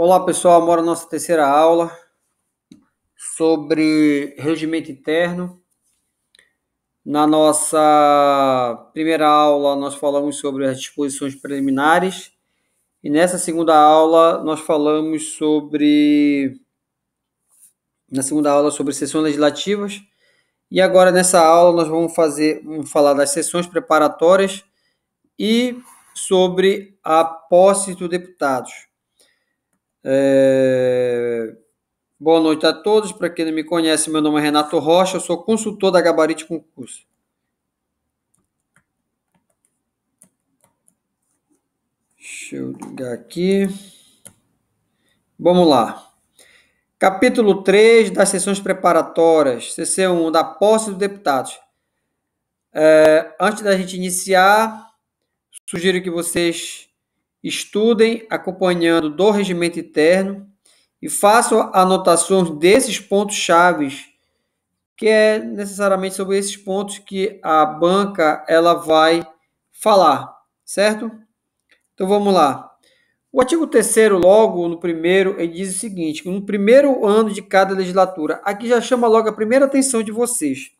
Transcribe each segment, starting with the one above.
Olá pessoal, agora a nossa terceira aula sobre regimento interno. Na nossa primeira aula nós falamos sobre as disposições preliminares e nessa segunda aula nós falamos sobre sessões legislativas e agora nessa aula nós vamos falar das sessões preparatórias e sobre a posse dos deputados. Boa noite a todos. Para quem não me conhece, meu nome é Renato Rocha, eu sou consultor da Gabarito Concurso. Deixa eu ligar aqui. Vamos lá. Capítulo 3 das sessões preparatórias, CC1, da posse dos deputados. Antes da gente iniciar, sugiro que vocês estudem acompanhando do regimento interno e façam anotações desses pontos chaves, que é necessariamente sobre esses pontos que a banca ela vai falar, certo? Então vamos lá. O artigo 3º, logo no primeiro, ele diz o seguinte: no primeiro ano de cada legislatura, aqui já chama logo a primeira atenção de vocês,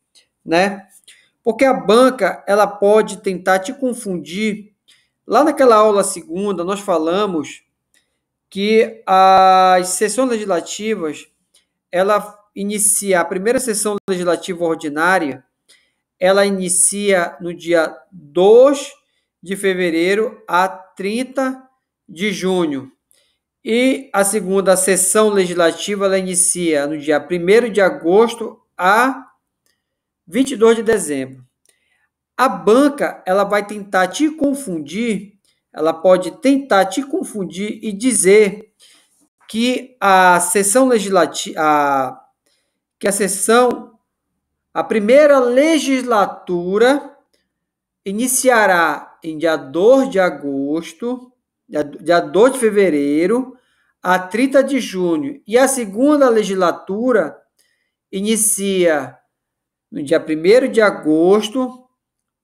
né? Porque a banca, ela pode tentar te confundir. Lá naquela aula segunda, nós falamos que as sessões legislativas, ela inicia, a primeira sessão legislativa ordinária, ela inicia no dia 2 de fevereiro a 30 de junho. E a segunda sessão legislativa ela inicia no dia 1º de agosto a 22 de dezembro. A banca ela vai tentar te confundir, ela pode tentar te confundir e dizer que a sessão legislativa, a primeira legislatura iniciará em dia 2 de agosto, dia 2 de fevereiro, a 30 de junho. E a segunda legislatura inicia no dia 1º de agosto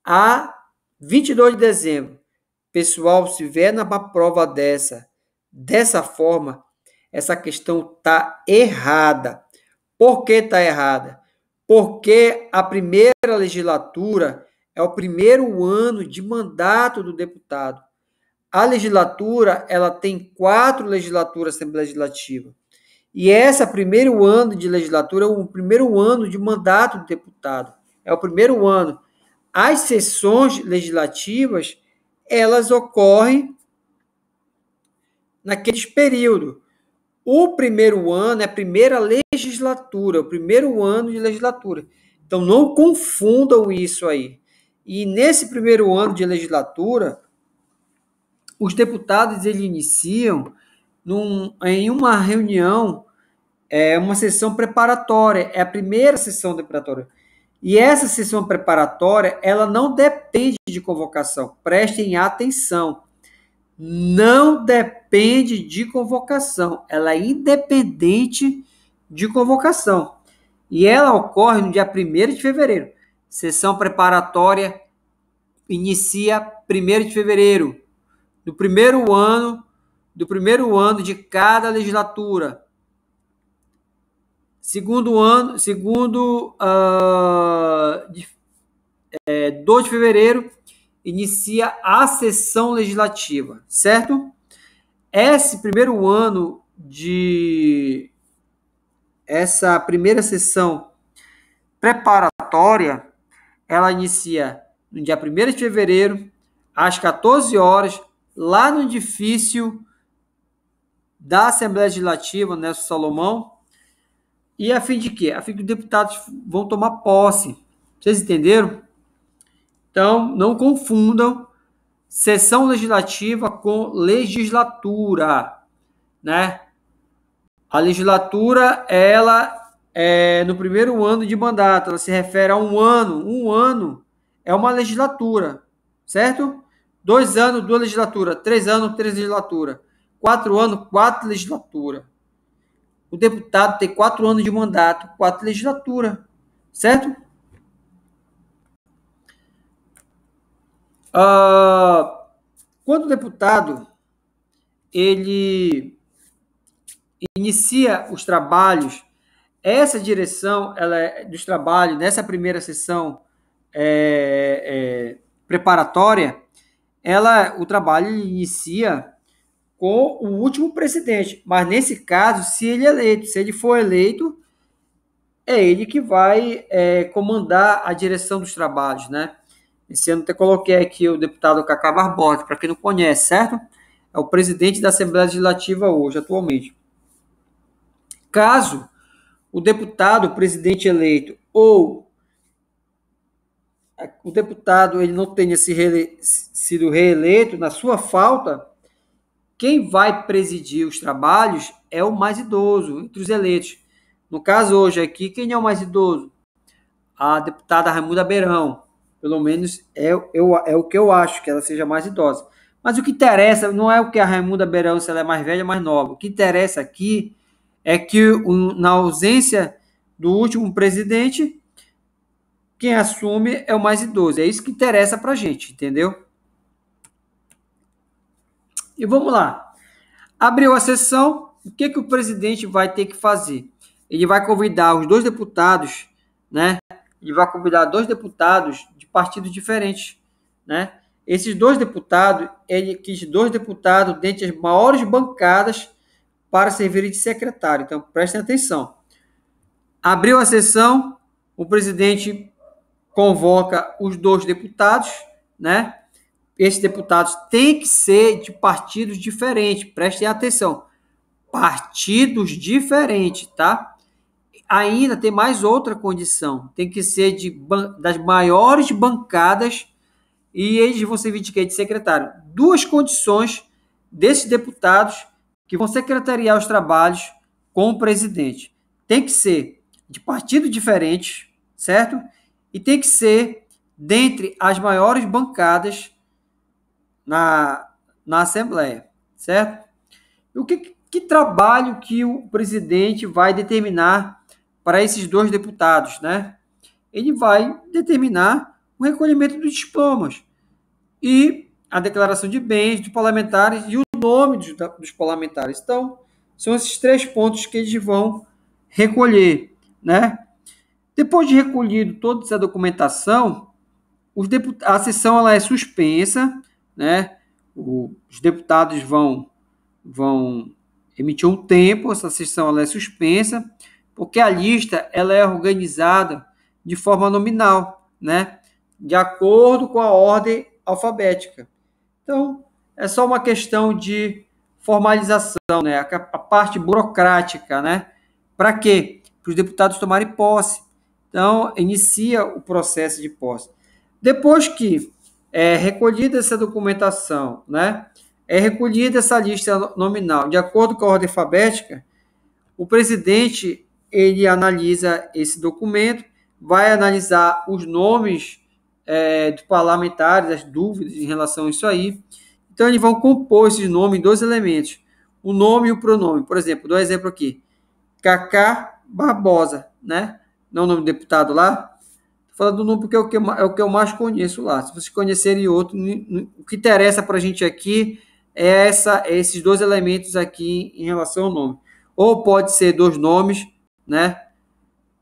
a 22 de dezembro. Pessoal, se vier na prova dessa forma, essa questão está errada. Por que está errada? Porque a primeira legislatura é o primeiro ano de mandato do deputado. A legislatura, ela tem 4 legislaturas Assembleia Legislativa. E esse primeiro ano de legislatura é o primeiro ano de mandato do deputado. É o primeiro ano. As sessões legislativas, elas ocorrem naqueles períodos. O primeiro ano é a primeira legislatura, o primeiro ano de legislatura. Então, não confundam isso aí. E nesse primeiro ano de legislatura, os deputados eles iniciam em uma reunião, uma sessão preparatória. É a primeira sessão preparatória. E essa sessão preparatória, ela não depende de convocação. Prestem atenção. Não depende de convocação. Ela é independente de convocação. E ela ocorre no dia 1º de fevereiro. Sessão preparatória inicia 1º de fevereiro, do primeiro ano de cada legislatura. Segundo ano, 2 de fevereiro, inicia a sessão legislativa, certo? Esse primeiro ano essa primeira sessão preparatória, ela inicia no dia 1º de fevereiro, às 14 horas, lá no edifício da Assembleia Legislativa, Nelson Salomão. E a fim de quê? A fim que os deputados vão tomar posse. Vocês entenderam? Então, não confundam sessão legislativa com legislatura, né? A legislatura, ela é no primeiro ano de mandato, ela se refere a um ano. Um ano é uma legislatura, certo? 2 anos, 2 legislaturas. 3 anos, 3 legislaturas. 4 anos, 4 legislaturas. O deputado tem 4 anos de mandato, 4 legislaturas, certo? Quando o deputado ele inicia os trabalhos. Essa direção dos trabalhos, nessa primeira sessão preparatória, o trabalho inicia com o último presidente. Mas, nesse caso, se ele for eleito, é ele que vai comandar a direção dos trabalhos, né? Esse ano eu coloquei aqui o deputado Cacá Barbosa, para quem não conhece, certo? É o presidente da Assembleia Legislativa hoje, atualmente. Caso o deputado, o presidente eleito, ou o deputado ele não tenha sido reeleito, na sua falta, quem vai presidir os trabalhos é o mais idoso entre os eleitos. No caso hoje aqui, quem é o mais idoso? A deputada Raimunda Beirão. Pelo menos é o que eu acho, que ela seja mais idosa. Mas o que interessa não é o que a Raimunda Beirão, se ela é mais velha ou mais nova. O que interessa aqui é que, na ausência do último presidente, quem assume é o mais idoso. É isso que interessa pra gente, entendeu? E vamos lá. Abriu a sessão, o que o presidente vai ter que fazer? Ele vai convidar os dois deputados, né? Ele vai convidar dois deputados de partidos diferentes, né? Esses dois deputados, ele quis dois deputados dentre as maiores bancadas para servirem de secretário. Então, prestem atenção. Abriu a sessão, o presidente convoca os dois deputados, né? Esses deputados têm que ser de partidos diferentes. Prestem atenção. Partidos diferentes, tá? Ainda tem mais outra condição. Tem que ser das maiores bancadas e eles vão servir de secretário. Duas condições desses deputados que vão secretariar os trabalhos com o presidente. Tem que ser de partidos diferentes, certo? E tem que ser dentre as maiores bancadas na Assembleia, certo? E que trabalho que o presidente vai determinar para esses dois deputados, né? Ele vai determinar o recolhimento dos diplomas e a declaração de bens dos parlamentares e o nome dos parlamentares. Então, são esses 3 pontos que eles vão recolher, né? Depois de recolhido toda essa documentação, a sessão ela é suspensa, né? Os deputados vão emitir um tempo, essa sessão ela é suspensa, porque a lista ela é organizada de forma nominal, né? De acordo com a ordem alfabética. Então, é só uma questão de formalização, né? A parte burocrática, né? Para quê? Para os deputados tomarem posse. Então, inicia o processo de posse. Depois que é recolhida essa documentação, né? É recolhida essa lista nominal, de acordo com a ordem alfabética, o presidente ele analisa esse documento, vai analisar os nomes dos parlamentares, as dúvidas em relação a isso aí. Então, eles vão compor esses nomes em 2 elementos, o nome e o pronome. Por exemplo, dou um exemplo aqui, Cacá Barbosa, né? Não o nome do deputado lá. Estou falando do nome porque é o que eu mais conheço lá. Se vocês conhecerem outro, o que interessa para a gente aqui é esses 2 elementos aqui em relação ao nome. Ou pode ser 2 nomes, né?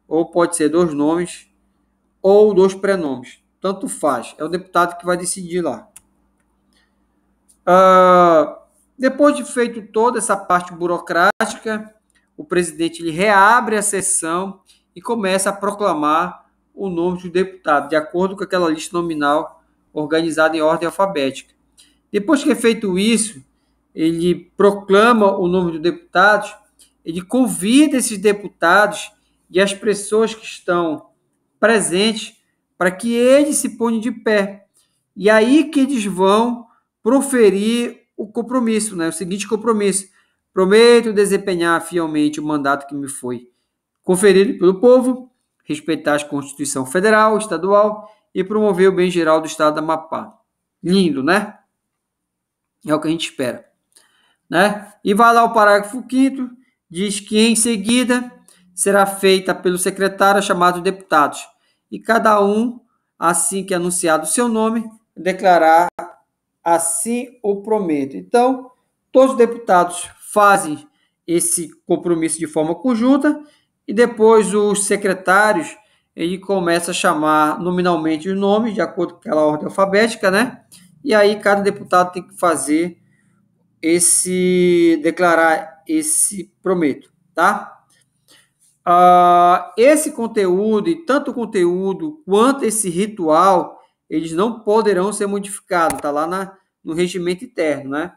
Ou pode ser 2 nomes, ou 2 prenomes. Tanto faz. É o deputado que vai decidir lá. Depois de feito toda essa parte burocrática, o presidente ele reabre a sessão e começa a proclamar o nome do deputado, de acordo com aquela lista nominal organizada em ordem alfabética. Depois que é feito isso, ele proclama o nome do deputado, ele convida esses deputados e as pessoas que estão presentes para que eles se ponham de pé. E aí que eles vão proferir o compromisso, né? O seguinte compromisso: prometo desempenhar fielmente o mandato que me foi conferido pelo povo, respeitar a Constituição Federal, Estadual e promover o bem geral do Estado do Amapá. Lindo, né? É o que a gente espera, né? E vai lá o parágrafo 5º, diz que em seguida será feita pelo secretário chamado deputados, e cada um, assim que anunciado o seu nome, declarar assim o prometo. Então, todos os deputados fazem esse compromisso de forma conjunta, e depois os secretários, ele começa a chamar nominalmente os nomes, de acordo com aquela ordem alfabética, né? E aí cada deputado tem que fazer declarar esse prometo, tá? Esse conteúdo, e tanto o conteúdo quanto esse ritual, eles não poderão ser modificados, tá lá no regimento interno, né?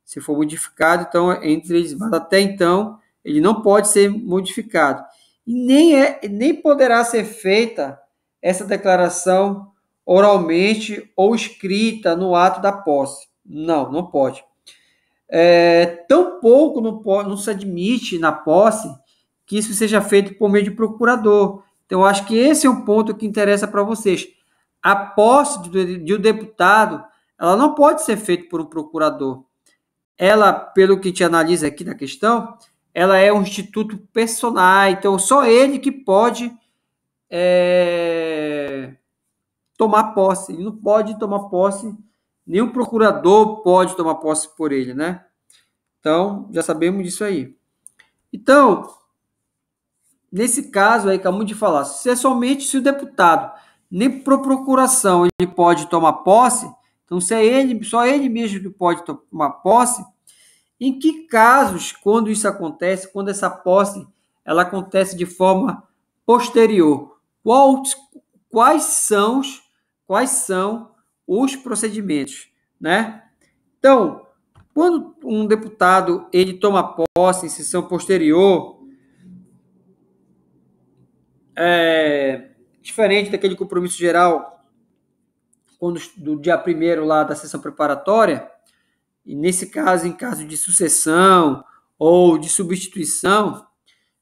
Se for modificado, então entre eles, mas até então ele não pode ser modificado. E nem poderá ser feita essa declaração oralmente ou escrita no ato da posse. Não, não pode. Tampouco não se admite na posse que isso seja feito por meio de procurador. Então, eu acho que esse é um ponto que interessa para vocês. A posse de um deputado, ela não pode ser feita por um procurador. Ela, pelo que te analisa aqui na questão, ela é um instituto personal, então só ele que pode tomar posse. Ele não pode tomar posse, nenhum procurador pode tomar posse por ele, né? Então, já sabemos disso aí. Então, nesse caso aí, acabamos de falar, se é somente se o deputado, nem por procuração, ele pode tomar posse, então se é ele, só ele mesmo que pode tomar posse, em que casos, quando isso acontece, quando essa posse ela acontece de forma posterior, quais são, quais são os procedimentos, né? Então, quando um deputado ele toma posse em sessão posterior, diferente daquele compromisso geral quando, do dia 1º lá da sessão preparatória, e nesse caso, em caso de sucessão ou de substituição,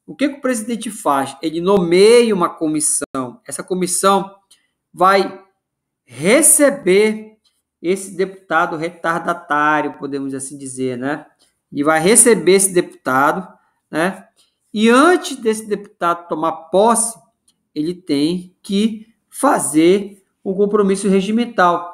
o que o presidente faz? Ele nomeia uma comissão. Essa comissão vai receber esse deputado retardatário, podemos assim dizer, né? E vai receber esse deputado, né? E antes desse deputado tomar posse, ele tem que fazer um compromisso regimental,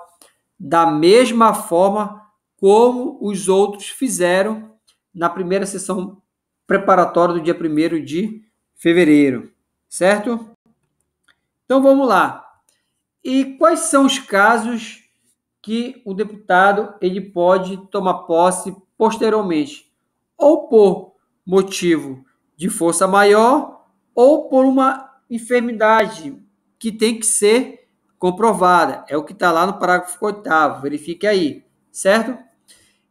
da mesma forma como os outros fizeram na primeira sessão preparatória do dia 1º de fevereiro, certo? Então vamos lá. E quais são os casos que o deputado ele pode tomar posse posteriormente? Ou por motivo de força maior, ou por uma enfermidade que tem que ser comprovada. É o que está lá no parágrafo 8º, verifique aí, certo?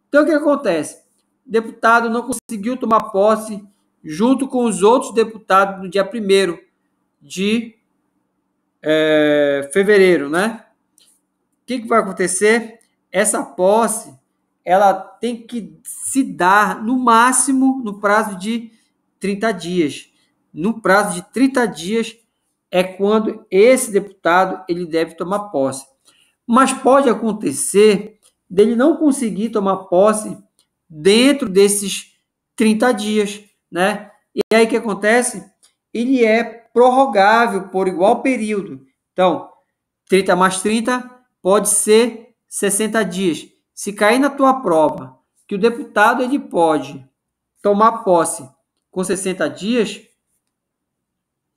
Então, o que acontece? O deputado não conseguiu tomar posse junto com os outros deputados no dia 1º de fevereiro, né? O que vai acontecer? Essa posse, ela tem que se dar no máximo no prazo de 30 dias. No prazo de 30 dias é quando esse deputado ele deve tomar posse. Mas pode acontecer dele não conseguir tomar posse dentro desses 30 dias, né? E aí o que acontece? Ele é prorrogável por igual período. Então, 30 mais 30 pode ser 60 dias. Se cair na tua prova que o deputado ele pode tomar posse com 60 dias,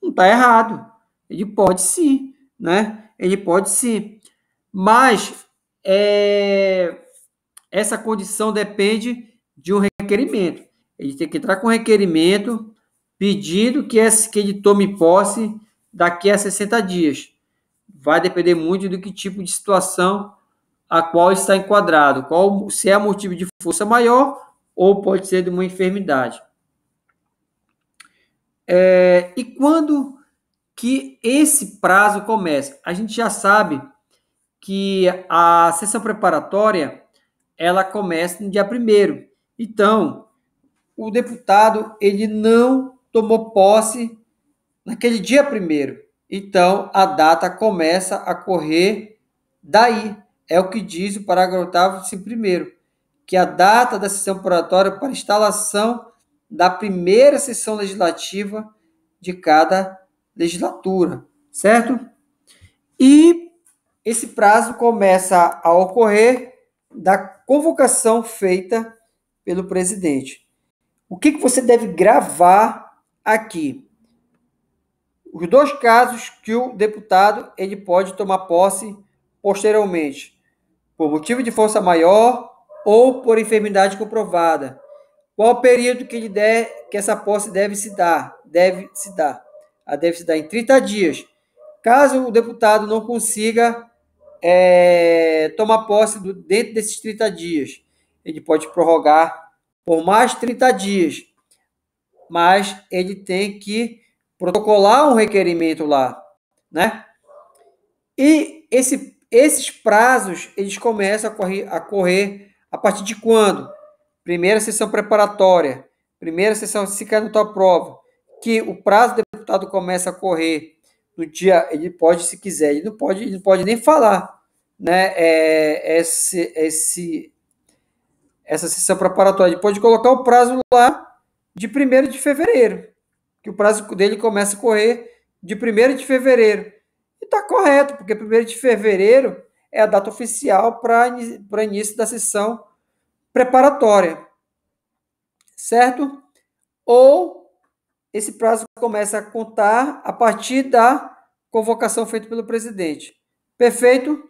não está errado. Ele pode sim, né? Ele pode sim. Mas essa condição depende de um requerimento. Ele tem que entrar com requerimento pedindo que ele tome posse daqui a 60 dias. Vai depender muito do que tipo de situação a qual está enquadrado, se é motivo de força maior ou pode ser de uma enfermidade. E quando que esse prazo começa? A gente já sabe que a sessão preparatória ela começa no dia 1º. Então, o deputado ele não tomou posse naquele dia 1º. Então, a data começa a correr daí. É o que diz o parágrafo 8º, 1º, que a data da sessão preparatória para instalação da primeira sessão legislativa de cada legislatura, certo? E esse prazo começa a ocorrer da convocação feita pelo presidente. O que você deve gravar aqui? Os dois casos que o deputado ele pode tomar posse posteriormente, por motivo de força maior ou por enfermidade comprovada. Qual o período que essa posse deve se dar? Ela deve se dar em 30 dias. Caso o deputado não consiga tomar posse dentro desses 30 dias, ele pode prorrogar por mais 30 dias, mas ele tem que protocolar um requerimento lá, né? E esses prazos, eles começam a correr a partir de quando? Primeira sessão preparatória, primeira sessão, se cai na tua prova, que o prazo do deputado começa a correr no dia, ele pode, se quiser, ele não pode nem falar, né? Essa sessão preparatória, ele pode colocar o prazo lá de 1º de fevereiro, que o prazo dele começa a correr de 1º de fevereiro. E está correto, porque 1º de fevereiro é a data oficial para início da sessão preparatória, certo? Ou esse prazo começa a contar a partir da convocação feita pelo presidente. Perfeito?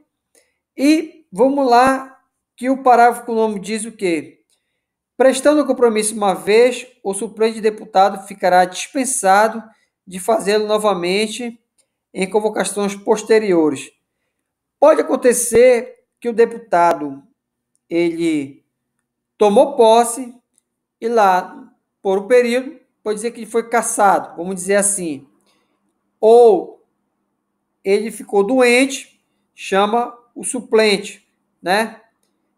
E vamos lá, que o parágrafo nome diz o quê? Prestando o compromisso uma vez, o suplente de deputado ficará dispensado de fazê-lo novamente em convocações posteriores. Pode acontecer que o deputado ele tomou posse e lá, por um período, pode dizer que ele foi cassado, vamos dizer assim. Ou ele ficou doente, chama o suplente, né?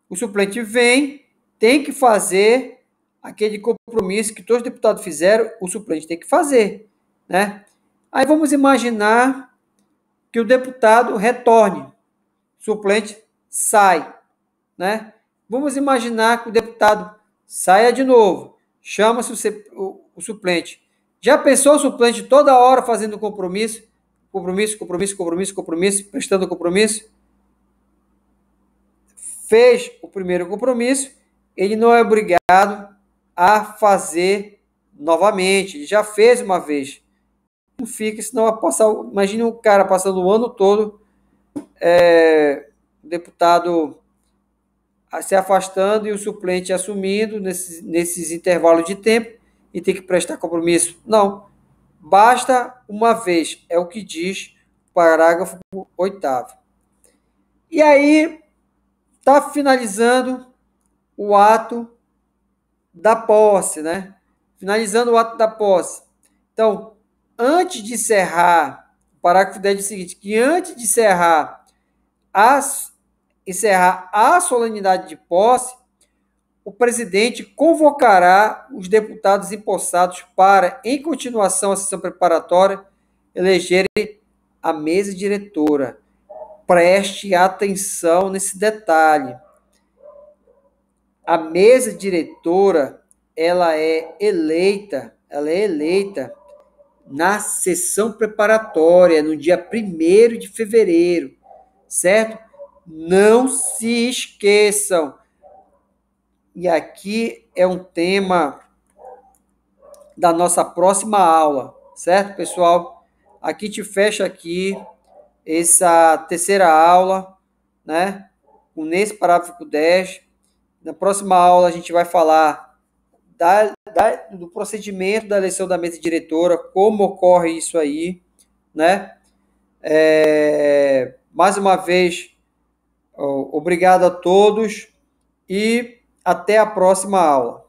O suplente vem, tem que fazer aquele compromisso que todos os deputados fizeram, o suplente tem que fazer, né? Aí vamos imaginar que o deputado retorne, o suplente sai, né? Vamos imaginar que o deputado saia de novo, chama-se o suplente. Já pensou o suplente toda hora fazendo compromisso, prestando compromisso? Fez o primeiro compromisso, ele não é obrigado a fazer novamente, ele já fez uma vez. Não fica, senão vai passar. Imagine um cara passando o ano todo, o deputado se afastando e o suplente assumindo nesses intervalos de tempo e tem que prestar compromisso. Não. Basta uma vez, é o que diz o parágrafo 8º. E aí, está finalizando o ato da posse, né? Finalizando o ato da posse. Então, antes de encerrar, o parágrafo 10 diz o seguinte, que antes de encerrar a solenidade de posse, o presidente convocará os deputados empossados para, em continuação à sessão preparatória, elegerem a mesa diretora. Preste atenção nesse detalhe. A mesa diretora, ela é eleita na sessão preparatória, no dia 1º de fevereiro, certo? Não se esqueçam. E aqui é um tema da nossa próxima aula, certo, pessoal? Aqui te fecha aqui essa terceira aula, né? Nesse parágrafo 10. Na próxima aula a gente vai falar do procedimento da eleição da mesa diretora, como ocorre isso aí, né? Mais uma vez, obrigado a todos e até a próxima aula.